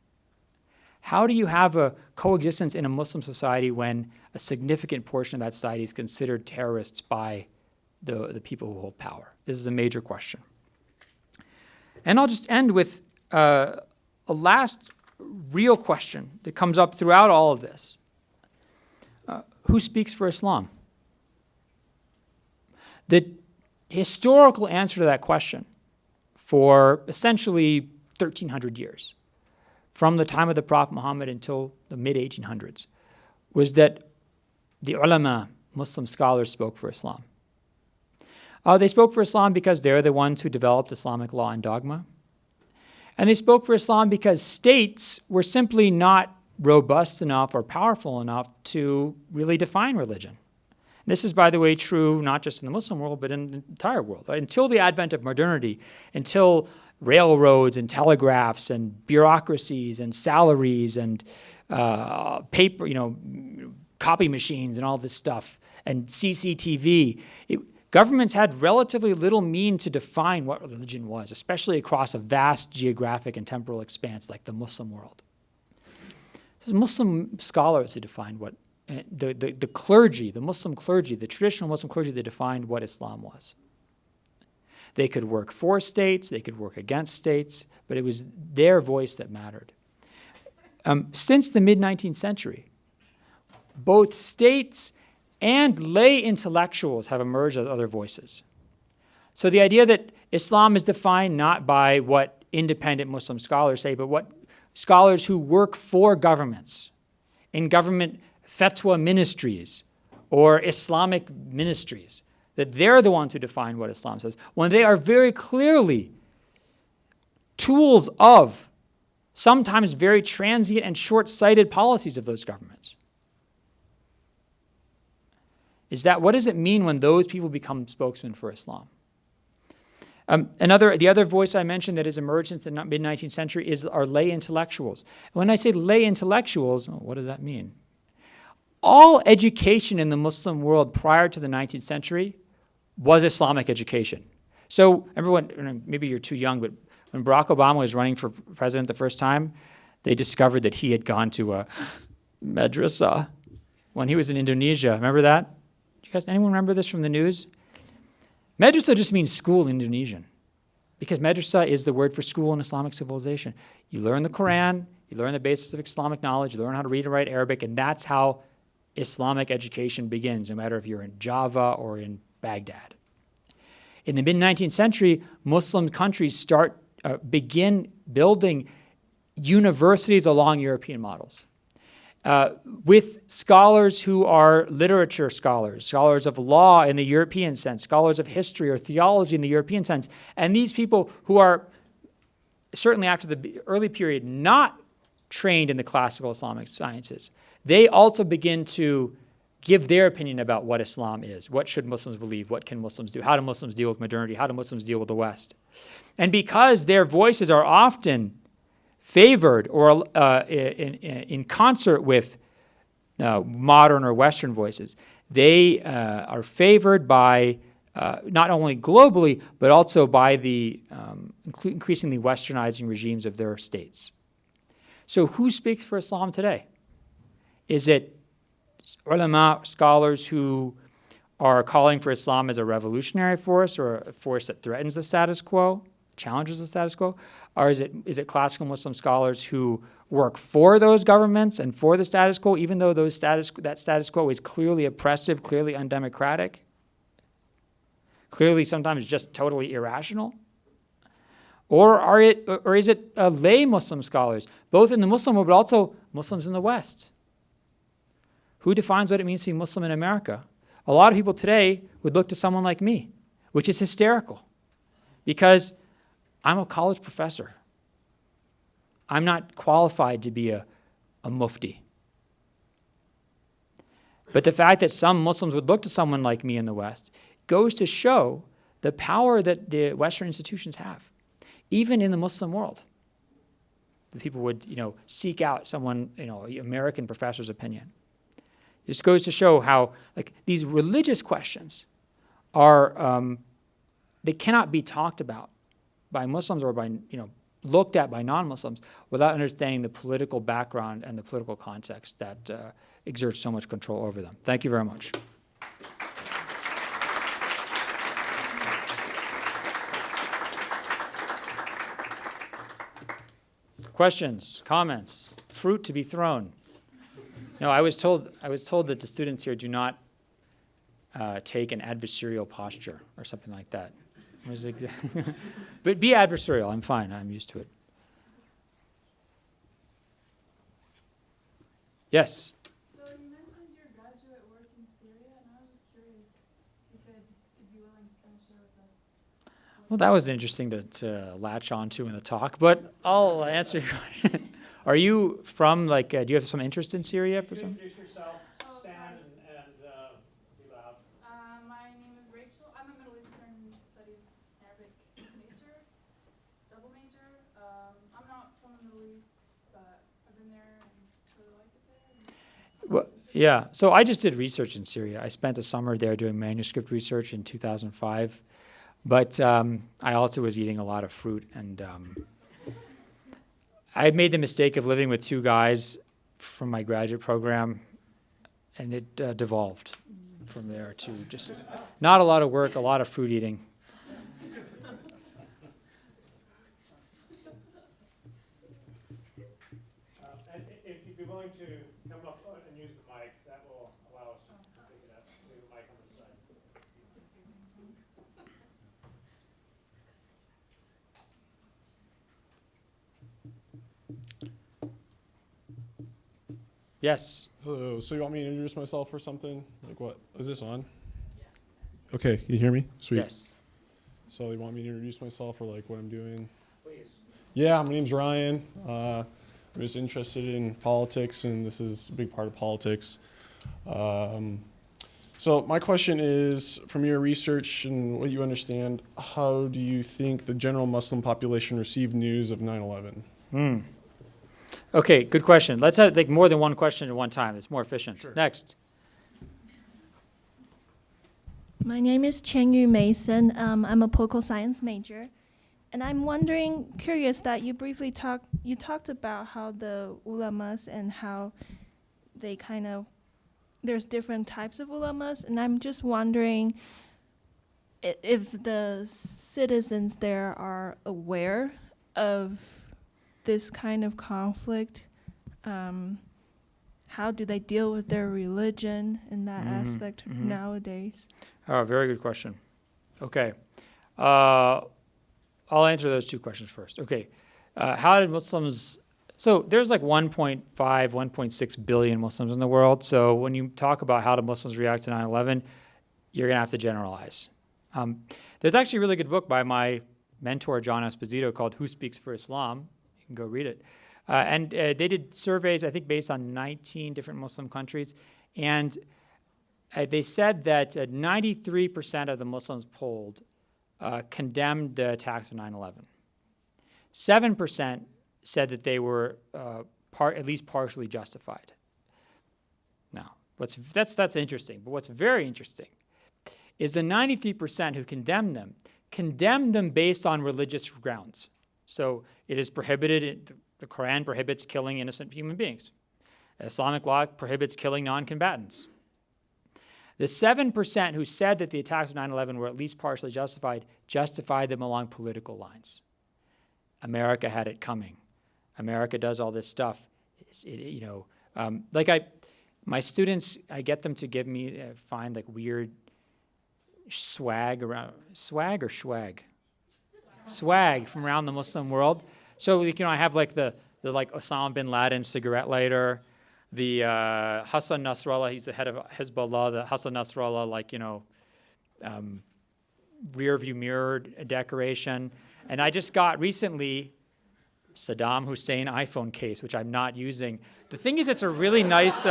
How do you have a coexistence in a Muslim society when a significant portion of that society is considered terrorists by the people who hold power? This is a major question. And I'll just end with a last real question that comes up throughout all of this. Who speaks for Islam? The historical answer to that question for essentially 1,300 years, from the time of the Prophet Muhammad until the mid-1800s, was that the ulama, Muslim scholars, spoke for Islam. They spoke for Islam because they're the ones who developed Islamic law and dogma. And they spoke for Islam because states were simply not robust enough or powerful enough to really define religion. This is, by the way, true not just in the Muslim world, but in the entire world. Right? Until the advent of modernity, until railroads and telegraphs and bureaucracies and salaries and paper, copy machines and all this stuff, and CCTV, governments had relatively little means to define what religion was, especially across a vast geographic and temporal expanse like the Muslim world. So Muslim scholars who defined what the clergy, the Muslim clergy, the traditional Muslim clergy, they defined what Islam was. They could work for states, they could work against states, but it was their voice that mattered. Since the mid-19th century, both states and lay intellectuals have emerged as other voices. So the idea that Islam is defined not by what independent Muslim scholars say, but what scholars who work for governments, in government fatwa ministries or Islamic ministries, that they're the ones who define what Islam says, when they are very clearly tools of sometimes very transient and short-sighted policies of those governments? What does it mean when those people become spokesmen for Islam? The other voice I mentioned that has emerged since the mid-19th century are lay intellectuals. When I say lay intellectuals, what does that mean? All education in the Muslim world prior to the 19th century was Islamic education. So everyone, maybe you're too young, but when Barack Obama was running for president the first time, they discovered that he had gone to a madrasa when he was in Indonesia. Remember that? Anyone remember this from the news? Madrasa just means school in Indonesian, because madrasa is the word for school in Islamic civilization. You learn the Quran, you learn the basics of Islamic knowledge, you learn how to read and write Arabic, and that's how Islamic education begins, no matter if you're in Java or in Baghdad. In the mid-19th century, Muslim countries begin building universities along European models. With scholars who are literature scholars, scholars of law in the European sense, scholars of history or theology in the European sense, and these people who are, certainly after the early period, not trained in the classical Islamic sciences, they also begin to give their opinion about what Islam is. What should Muslims believe? What can Muslims do? How do Muslims deal with modernity? How do Muslims deal with the West? And because their voices are often favored or in concert with modern or Western voices, they are favored by not only globally, but also by the increasingly westernizing regimes of their states. So who speaks for Islam today? Is it ulama, scholars who are calling for Islam as a revolutionary force or a force that threatens the status quo, challenges the status quo? Or is it classical Muslim scholars who work for those governments and for the status quo, even though that status quo is clearly oppressive, clearly undemocratic, clearly sometimes just totally irrational? Or is it lay Muslim scholars, both in the Muslim world but also Muslims in the West? Who defines what it means to be Muslim in America? A lot of people today would look to someone like me, which is hysterical, because I'm a college professor. I'm not qualified to be a mufti. But the fact that some Muslims would look to someone like me in the West goes to show the power that the Western institutions have, even in the Muslim world. The people would, seek out someone, American professor's opinion. This goes to show how, these religious questions are, they cannot be talked about by Muslims or by, looked at by non-Muslims without understanding the political background and the political context that exerts so much control over them. Thank you very much. Questions, comments, fruit to be thrown? No, I was told that the students here do not take an adversarial posture or something like that. But be adversarial. I'm fine. I'm used to it. Yes? So you mentioned your graduate work in Syria, and I was just curious if you could be willing to kind of share with us. Well, that was interesting to latch onto in the talk, but I'll answer your question. Are you from, do you have some interest in Syria for some? Introduce yourself, stand, and be loud. My name is Rachel. I'm a Middle Eastern Studies Arabic major, double major. I'm not from the Middle East, but I've been there and really like it there. Well, yeah, so I just did research in Syria. I spent a summer there doing manuscript research in 2005, but I also was eating a lot of fruit, and I made the mistake of living with two guys from my graduate program, and it devolved from there to just not a lot of work, a lot of fruit eating. And if you'd be willing to come up and use the mic, that will allow us to pick it up. Leave the mic on the side. Yes. Hello. So you want me to introduce myself or something? Like what? Is this on? Okay, you hear me? Sweet. Yes. So you want me to introduce myself or like what I'm doing? Please. Yeah, my name's Ryan. I'm just interested in politics, and this is a big part of politics. So my question is, from your research and what you understand, how do you think the general Muslim population received news of 9/11? Okay, good question. Let's have like more than one question at one time. It's more efficient. Sure. Next. My name is Chen-Yu Mason. I'm a political science major. And I'm wondering, curious that you briefly talked about how the ulamas and how they there's different types of ulamas. And I'm just wondering if the citizens there are aware of this kind of conflict. How do they deal with their religion in that aspect nowadays? Oh, very good question. Okay. I'll answer those two questions first. Okay. How did Muslims... So there's like 1.5, 1.6 billion Muslims in the world. So when you talk about how do Muslims react to 9/11, you're going to have to generalize. There's actually a really good book by my mentor, John Esposito, called Who Speaks for Islam? You can go read it. And they did surveys, I think, based on 19 different Muslim countries. And they said that 93% of the Muslims polled condemned the attacks of 9/11. 7% said that they were at least partially justified. Now, that's interesting. But what's very interesting is the 93% who condemned them based on religious grounds. So it is prohibited. The Quran prohibits killing innocent human beings. Islamic law prohibits killing non-combatants. The 7% who said that the attacks of 9/11 were at least partially justified them along political lines. America had it coming. America does all this stuff. My students, I get them to give me, find like weird swag around, swag or swag? Swag from around the Muslim world. So, I have like the Osama bin Laden cigarette lighter, the Hassan Nasrallah, he's the head of Hezbollah, the Hassan Nasrallah, rear view mirror decoration. And I just got recently Saddam Hussein iPhone case, which I'm not using. The thing is, it's a really nice,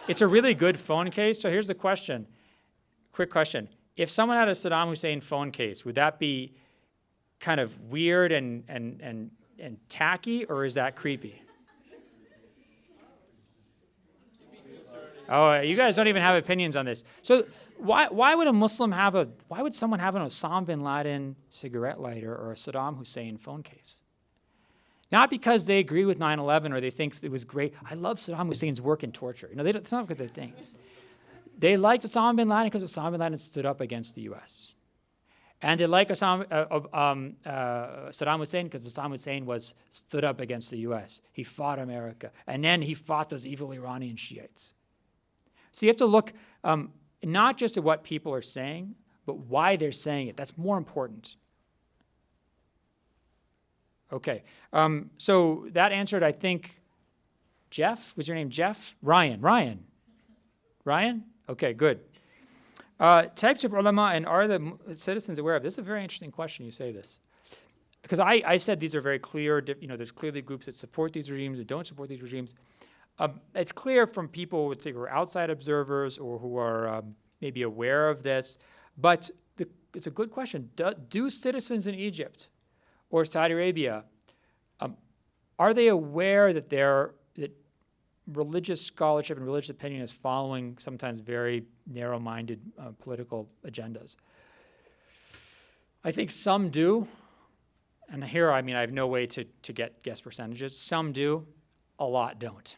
it's a really good phone case. So here's the question, quick question. If someone had a Saddam Hussein phone case, would that be kind of weird and tacky, or is that creepy? Oh, you guys don't even have opinions on this. So why would someone have an Osama bin Laden cigarette lighter or a Saddam Hussein phone case? Not because they agree with 9/11 or they think it was great. I love Saddam Hussein's work in torture. It's not because they think. They liked Osama bin Laden because Osama bin Laden stood up against the U.S. And they like Saddam Hussein because Saddam Hussein stood up against the U.S. He fought America. And then he fought those evil Iranian Shiites. So you have to look not just at what people are saying, but why they're saying it. That's more important. Okay. So that answered, I think, Jeff? Was your name Jeff? Ryan? Okay, good. Types of ulama, and are the citizens aware of this? Is a very interesting question. You say this because I said these are very clear. There's clearly groups that support these regimes that don't support these regimes. It's clear from people who are outside observers or who are maybe aware of this. But it's a good question. Do citizens in Egypt or Saudi Arabia are they aware that religious scholarship and religious opinion is following sometimes very narrow-minded political agendas? I think some do, and here, I have no way to guess percentages. Some do, a lot don't.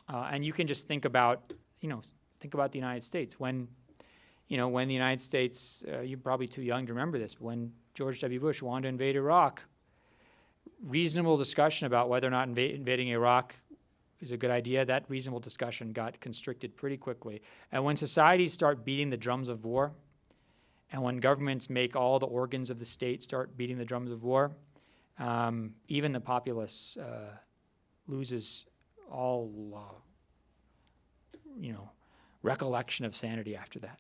And you can just think about the United States. When the United States, you're probably too young to remember this, but when George W. Bush wanted to invade Iraq, reasonable discussion about whether or not invading Iraq is a good idea. That reasonable discussion got constricted pretty quickly. And when societies start beating the drums of war, and when governments make all the organs of the state start beating the drums of war, even the populace loses all, recollection of sanity after that.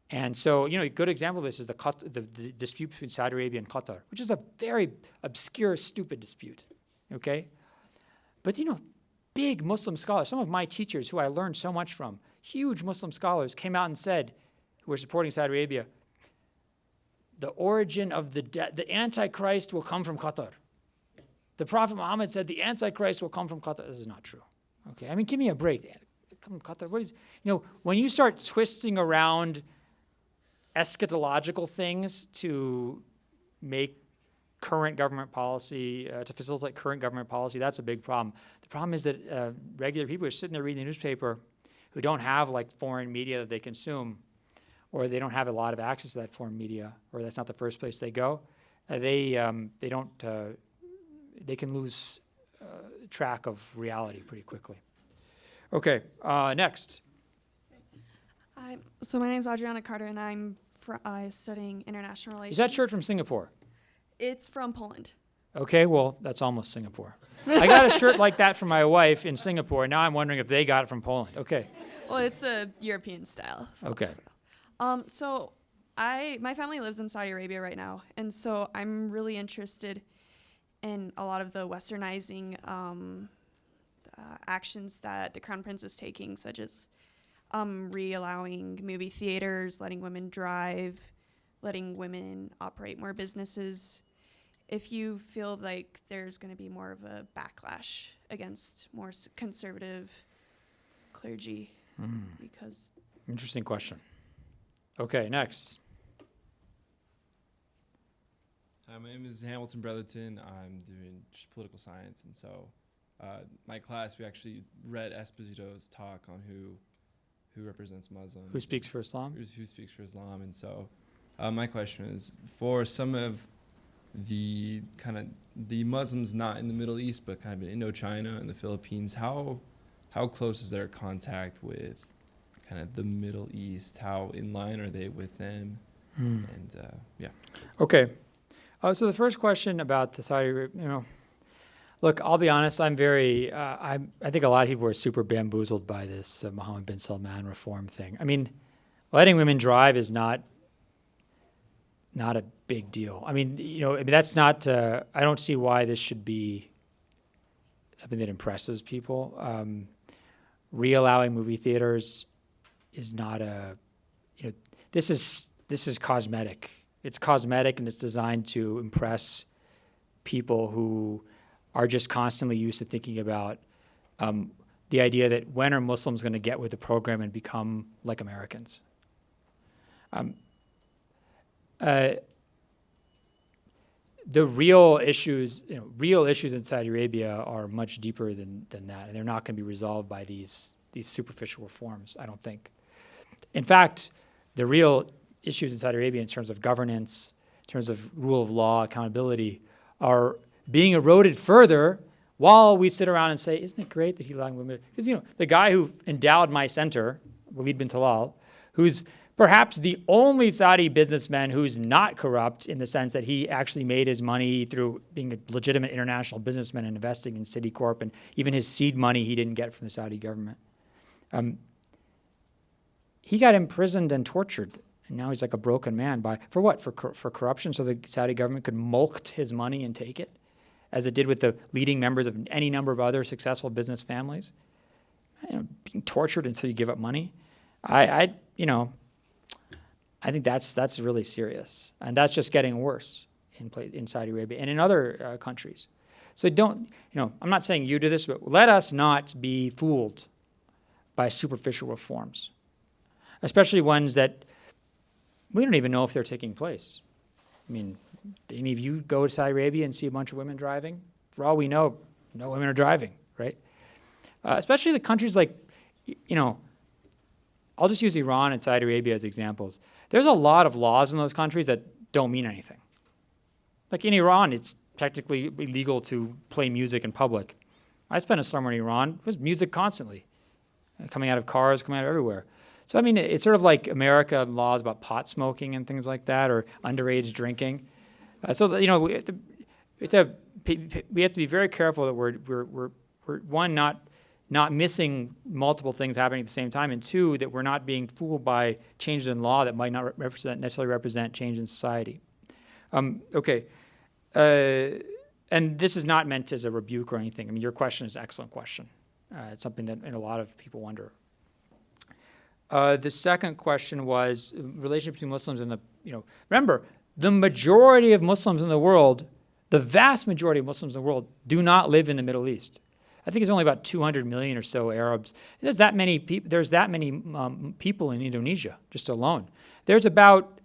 And so, a good example of this is the dispute between Saudi Arabia and Qatar, which is a very obscure, stupid dispute, okay? But, big Muslim scholars, some of my teachers who I learned so much from, huge Muslim scholars came out and said, who were supporting Saudi Arabia, the origin of the Antichrist will come from Qatar. The Prophet Muhammad said the Antichrist will come from Qatar. This is not true, okay? I mean, give me a break. Come from Qatar. What is, when you start twisting around eschatological things to make current government policy, to facilitate current government policy, that's a big problem. The problem is that regular people who are sitting there reading the newspaper who don't have like foreign media that they consume, or they don't have a lot of access to that foreign media, or that's not the first place they go, they can lose track of reality pretty quickly. Okay, next. So my name is Adriana Carter, and I'm studying international relations. Is that shirt from Singapore? It's from Poland. Okay, well, that's almost Singapore. I got a shirt like that from my wife in Singapore. Now I'm wondering if they got it from Poland. Okay. Well, it's a European style. Okay. So my family lives in Saudi Arabia right now, and so I'm really interested in a lot of the westernizing actions that the Crown Prince is taking, such as re-allowing movie theaters, letting women drive, letting women operate more businesses. If you feel like there's going to be more of a backlash against more conservative clergy, because... Interesting question. Okay, next. Hi, my name is Hamilton Brotherton. I'm doing just political science, and so my class, we actually read Esposito's talk on who represents Muslims. Who speaks for Islam? Who speaks for Islam, and so my question is, for some of the Muslims not in the Middle East, but kind of in Indochina and the Philippines, how close is their contact with kind of the Middle East? How in line are they with them? And yeah. Okay. So the first question about the Saudi, look, I'll be honest. I'm very. I think a lot of people are super bamboozled by this Mohammed bin Salman reform thing. I mean, letting women drive is not a big deal. I mean, that's not. I don't see why this should be something that impresses people. Re-allowing movie theaters is not a. This is cosmetic. It's cosmetic, and it's designed to impress people who are just constantly used to thinking about the idea that when are Muslims going to get with the program and become like Americans? The real issues, in Saudi Arabia are much deeper than that, and they're not going to be resolved by these superficial reforms, I don't think. In fact, the real issues in Saudi Arabia in terms of governance, in terms of rule of law, accountability, are being eroded further while we sit around and say, isn't it great that he allowed women? Because, the guy who endowed my center, Alwaleed bin Talal, who's perhaps the only Saudi businessman who's not corrupt in the sense that he actually made his money through being a legitimate international businessman and investing in Citicorp, and even his seed money he didn't get from the Saudi government. He got imprisoned and tortured. And now he's like a broken man for what? For corruption, so the Saudi government could mulct his money and take it, as it did with the leading members of any number of other successful business families. Being tortured until you give up money. I think that's really serious, and that's just getting worse in Saudi Arabia and in other countries. So I'm not saying you do this, but let us not be fooled by superficial reforms, especially ones that we don't even know if they're taking place. I mean, any of you go to Saudi Arabia and see a bunch of women driving? For all we know, no women are driving, right? Especially the countries like, I'll just use Iran and Saudi Arabia as examples. There's a lot of laws in those countries that don't mean anything. Like in Iran, it's technically illegal to play music in public. I spent a summer in Iran. It was music constantly, coming out of cars, coming out of everywhere. So, I mean, it's sort of like America laws about pot smoking and things like that, or underage drinking. We have to be very careful that we're not not missing multiple things happening at the same time, and two, that we're not being fooled by changes in law that might not necessarily represent change in society. Okay. And this is not meant as a rebuke or anything. I mean, your question is an excellent question. It's something that a lot of people wonder. The second question was relationship between Muslims and remember, the majority of Muslims in the world, the vast majority of Muslims in the world do not live in the Middle East. I think it's only about 200 million or so Arabs. There's that many people in Indonesia just alone. There's about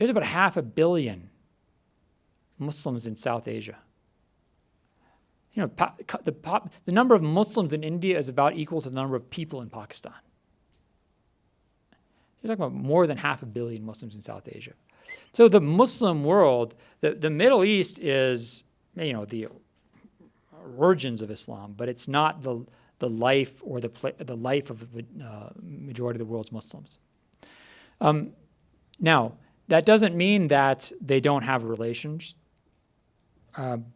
500 million Muslims in South Asia. The number of Muslims in India is about equal to the number of people in Pakistan. You're talking about more than 500 million Muslims in South Asia. So the Muslim world, the Middle East is, the origins of Islam, but it's not the life or the life of the majority of the world's Muslims. Now, that doesn't mean that they don't have relations,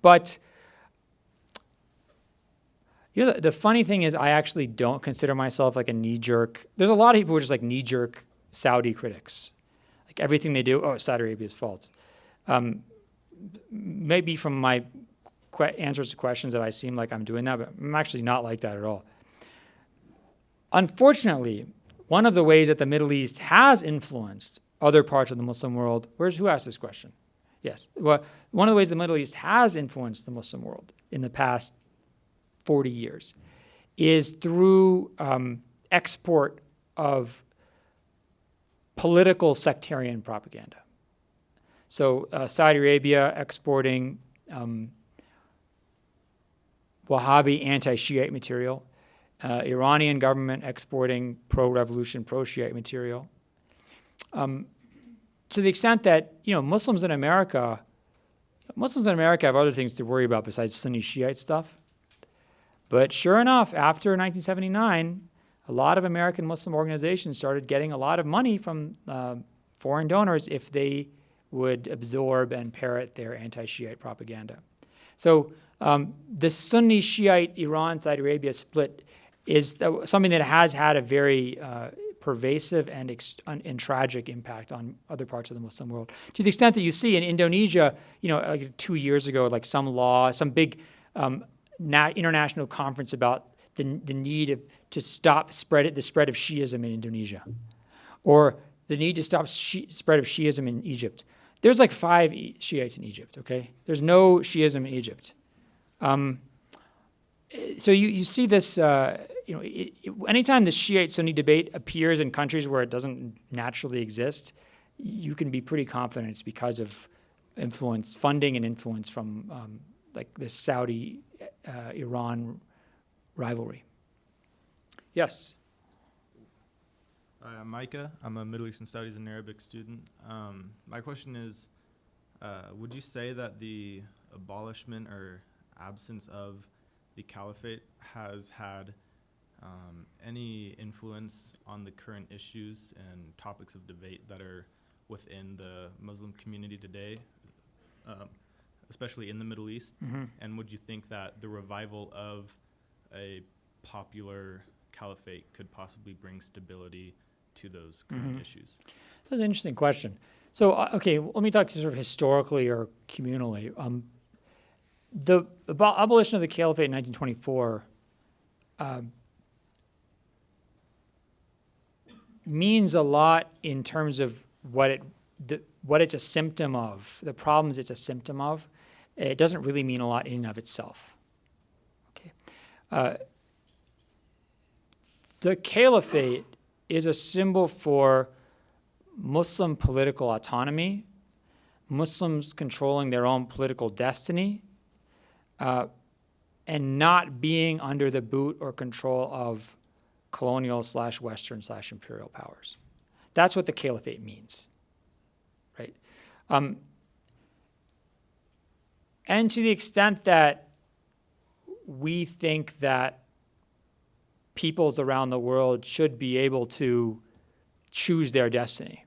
but the funny thing is I actually don't consider myself like a knee-jerk. There's a lot of people who are just like knee-jerk Saudi critics. Like everything they do, it's Saudi Arabia's fault. Maybe from my answers to questions that I seem like I'm doing that, but I'm actually not like that at all. Unfortunately, one of the ways that the Middle East has influenced other parts of the Muslim world, who asked this question? Yes. Well, one of the ways the Middle East has influenced the Muslim world in the past 40 years is through export of political sectarian propaganda. So Saudi Arabia exporting Wahhabi anti-Shiite material, Iranian government exporting pro-revolution, pro-Shiite material. To the extent that, Muslims in America have other things to worry about besides Sunni Shiite stuff. But sure enough, after 1979, a lot of American Muslim organizations started getting a lot of money from foreign donors if they would absorb and parrot their anti-Shiite propaganda. So the Sunni Shiite Iran-Saudi Arabia split is something that has had a very pervasive and tragic impact on other parts of the Muslim world. To the extent that you see in Indonesia, like 2 years ago, like some big international conference about the need to stop the spread of Shiism in Indonesia, or the need to stop spread of Shiism in Egypt. There's like 5 Shiites in Egypt, okay? There's no Shiism in Egypt. So you see this, anytime the Shiite-Sunni debate appears in countries where it doesn't naturally exist, you can be pretty confident it's because of funding and influence from like the Saudi-Iran rivalry. Yes? I'm Micah. I'm a Middle Eastern Studies and Arabic student. My question is, would you say that the abolishment or absence of the caliphate has had any influence on the current issues and topics of debate that are within the Muslim community today, especially in the Middle East? Mm-hmm. And would you think that the revival of a popular caliphate could possibly bring stability to those current issues? That's an interesting question. So, okay, let me talk sort of historically or communally. The abolition of the caliphate in 1924 means a lot in terms of what it's a symptom of, the problems it's a symptom of. It doesn't really mean a lot in and of itself. Okay, the caliphate is a symbol for Muslim political autonomy, Muslims controlling their own political destiny, and not being under the boot or control of colonial/Western/imperial powers. That's what the caliphate means, right? And to the extent that we think that peoples around the world should be able to choose their destiny,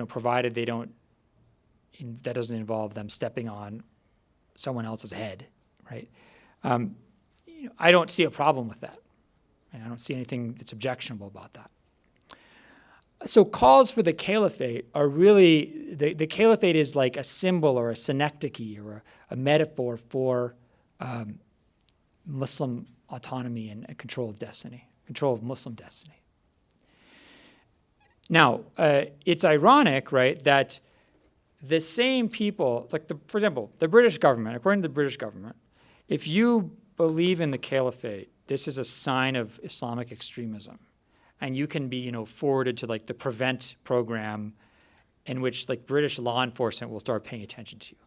provided that doesn't involve them stepping on someone else's head, right? I don't see a problem with that. And I don't see anything that's objectionable about that. So calls for the caliphate are really, the caliphate is like a symbol or a synecdoche or a metaphor for Muslim autonomy and control of destiny, control of Muslim destiny. Now, it's ironic, right, that the same people, like, for example, the British government, according to the British government, if you believe in the caliphate, this is a sign of Islamic extremism. And you can be, forwarded to like the PREVENT program in which like British law enforcement will start paying attention to you.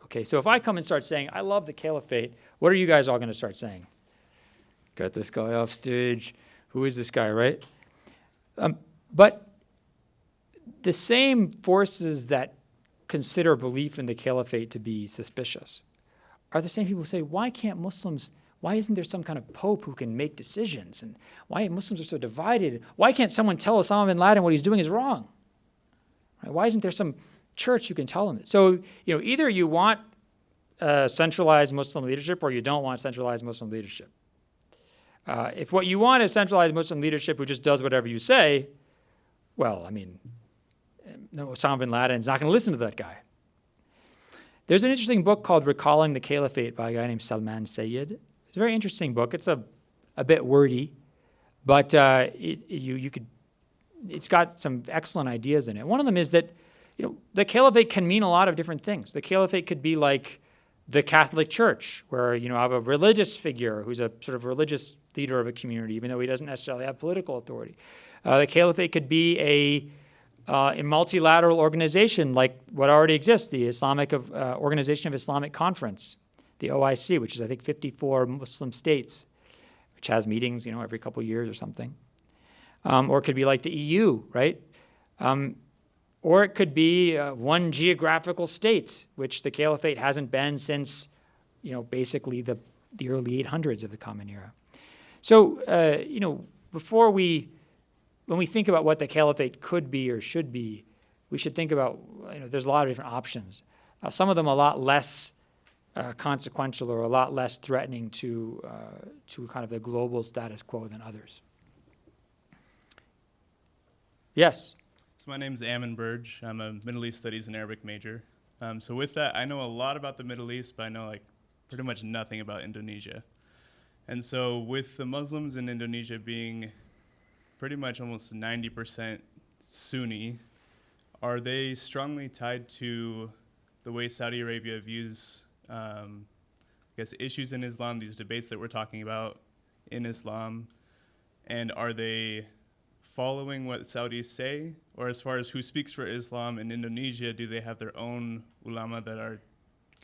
Okay, so if I come and start saying, I love the caliphate, what are you guys all going to start saying? Got this guy off stage. Who is this guy, right? But the same forces that consider belief in the caliphate to be suspicious are the same people who say, why isn't there some kind of pope who can make decisions? And why Muslims are so divided? Why can't someone tell Osama bin Laden what he's doing is wrong? Right? Why isn't there some church who can tell him? So, either you want centralized Muslim leadership or you don't want centralized Muslim leadership. If what you want is centralized Muslim leadership who just does whatever you say, well, no, Osama bin Laden is not going to listen to that guy. There's an interesting book called Recalling the Caliphate by a guy named Salman Sayyid. It's a very interesting book. It's a bit wordy, but it's got some excellent ideas in it. One of them is that the caliphate can mean a lot of different things. The caliphate could be like the Catholic Church, where I have a religious figure who's a sort of religious leader of a community, even though he doesn't necessarily have political authority. The caliphate could be a multilateral organization like what already exists, the Islamic Organization of Islamic Conference, the OIC, which is, I think, 54 Muslim states, which has meetings, every couple of years or something. Or it could be like the EU, right? Or it could be one geographical state, which the caliphate hasn't been since, basically the early 800s of the Common Era. So, when we think about what the caliphate could be or should be, we should think about, there's a lot of different options. Some of them a lot less consequential or a lot less threatening to kind of the global status quo than others. Yes? So my name's Ammon Burge. I'm a Middle East Studies and Arabic major. So with that, I know a lot about the Middle East, but I know pretty much nothing about Indonesia. And so with the Muslims in Indonesia being pretty much almost 90% Sunni, are they strongly tied to the way Saudi Arabia views, issues in Islam, these debates that we're talking about in Islam, and are they following what Saudis say? Or as far as who speaks for Islam in Indonesia, do they have their own ulama that are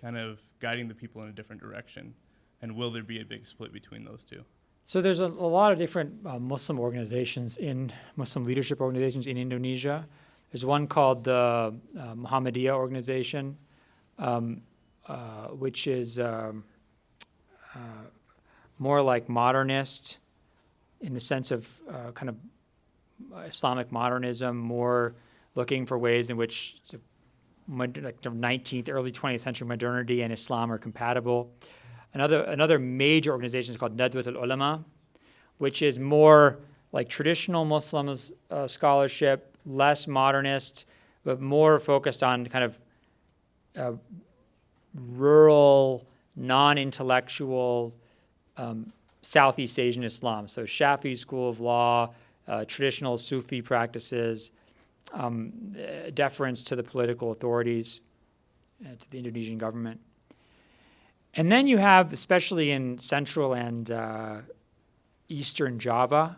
kind of guiding the people in a different direction? And will there be a big split between those two? So there's a lot of different Muslim organizations, Muslim leadership organizations in Indonesia. There's one called the Muhammadiyah organization, which is more like modernist in the sense of kind of Islamic modernism, more looking for ways in which like the 19th, early 20th century modernity and Islam are compatible. Another major organization is called Nadwat al-Ulama, which is more like traditional Muslims scholarship, less modernist, but more focused on kind of rural, non-intellectual Southeast Asian Islam. So Shafi'i school of law, traditional Sufi practices, deference to the political authorities, to the Indonesian government. And then you have, especially in Central and Eastern Java,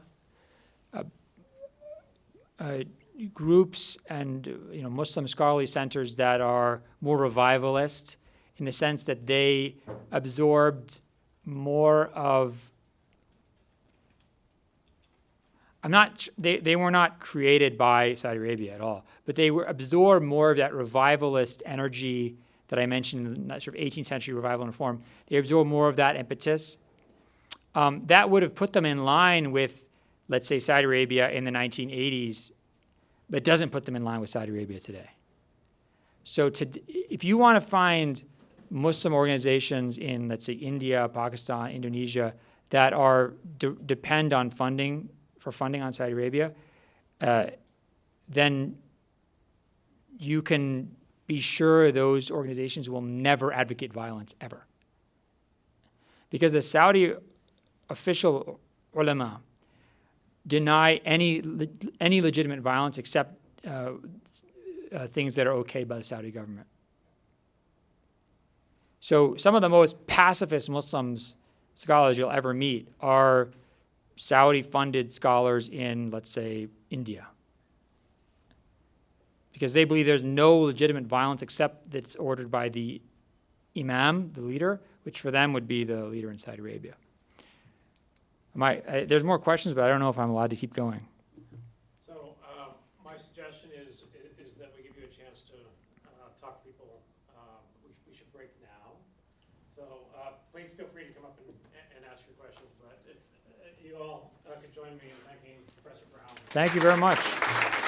groups and Muslim scholarly centers that are more revivalist in the sense that they absorbed more of. They were not created by Saudi Arabia at all, but they absorbed more of that revivalist energy that I mentioned in that sort of 18th century revival and reform. They absorbed more of that impetus. That would have put them in line with, let's say, Saudi Arabia in the 1980s, but doesn't put them in line with Saudi Arabia today. So if you want to find Muslim organizations in, let's say, India, Pakistan, Indonesia, that are depend on funding on Saudi Arabia, then you can be sure those organizations will never advocate violence, ever. Because the Saudi official ulama deny any legitimate violence except things that are okay by the Saudi government. So some of the most pacifist Muslims, scholars you'll ever meet, are Saudi-funded scholars in, let's say, India. Because they believe there's no legitimate violence except that's ordered by the imam, the leader, which for them would be the leader in Saudi Arabia. There's more questions, but I don't know if I'm allowed to keep going. So my suggestion is that we give you a chance to talk to people. We should break now. So please feel free to come up and ask your questions. But if you all could join me in thanking Professor Brown. Thank you very much.